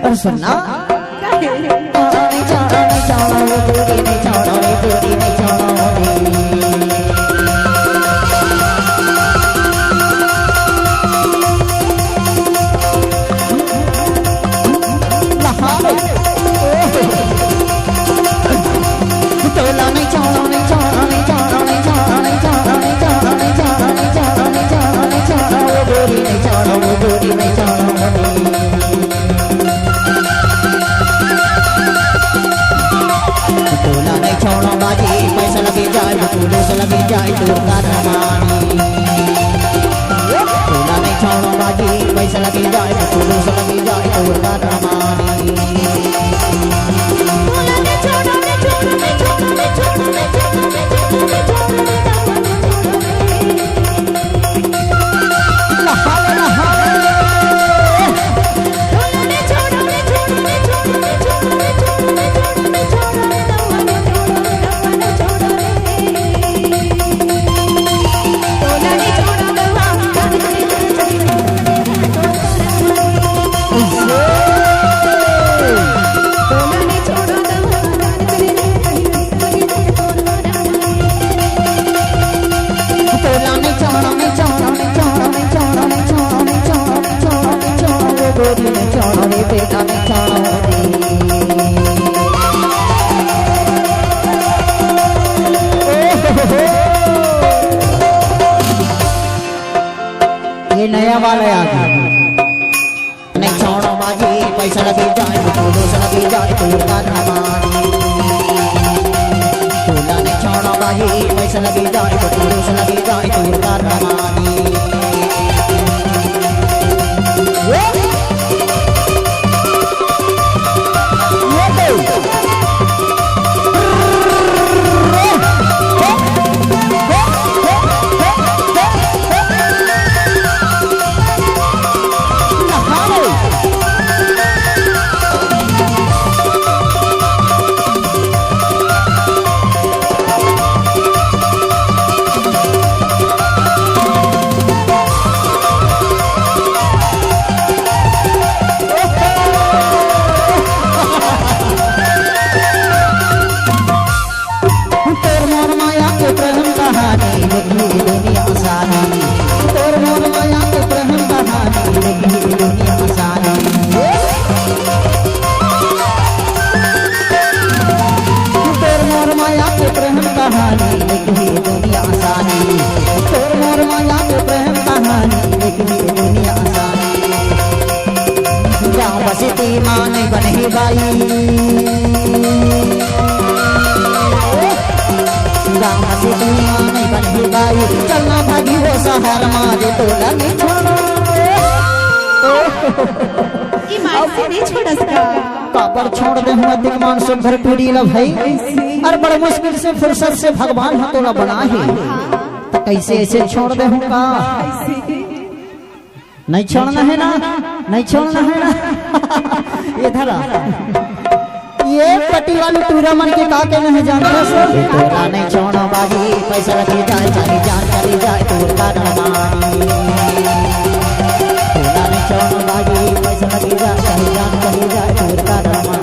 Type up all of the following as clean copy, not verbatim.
और सुनना लगी जाए तो कारमानी तोला नहीं छोड़ो बाजी पैसा लगी जाए तो लगी जाए तो कारमानी ये नया वाला आ गया नहीं छोड़ो बाजी पैसा लगी जाए तो लगी जाए तो कारमानी तोला नहीं छोड़ो बाजी पैसा लगी जाए तो लगी जाए तो कारमानी माने बने बाई राम से माने बने बाई चलना भागी वो सहार मारे तोला नहीं छोड़ो से नहीं छोड़ सकता काबर छोड़ दे हुआ दिगमान सुंदर पीढ़ी ला भाई और बड़े मुश्किल से फुर्सत से भगवान हा तोला बना है तो कैसे ऐसे छोड़ दे हूँ का नहीं छोड़ना है ना नहीं छोड़ना है ना इधर ये पट्टी वाली टूरा मन के काके नहीं जानता सो तोला नहीं छोड़ो बाजी पैसा लगी जाए चली जान चली जाए तो कारमानी तोला नहीं छोड़ो बाजी पैसा लगी जाए चली जान चली जाए तो कारमानी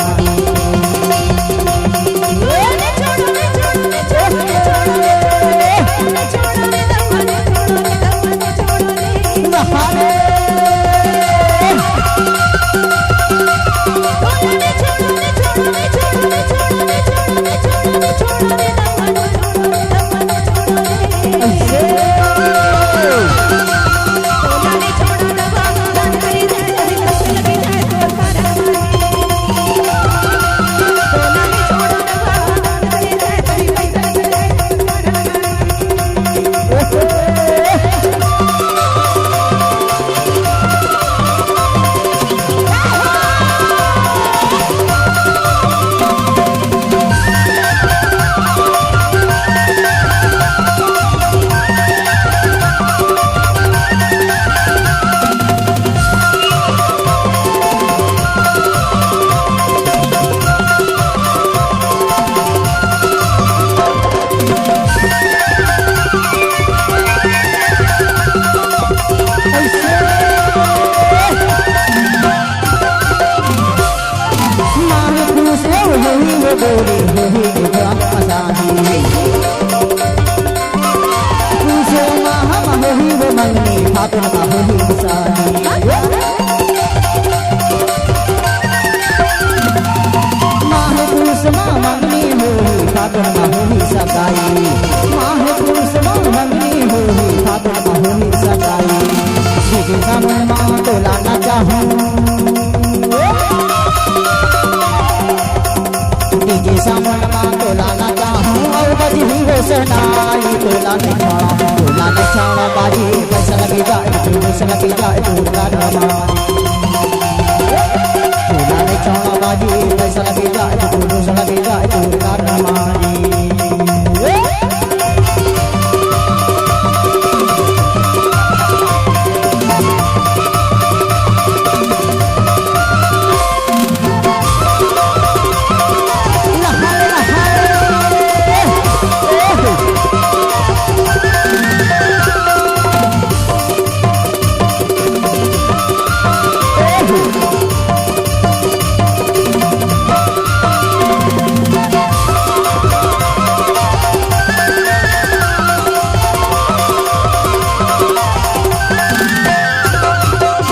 सनाई तोला नहीं छोड़ा बाजी पैसा लगी जाए तोला नहीं छोड़ा बाजी पैसा लगी जाए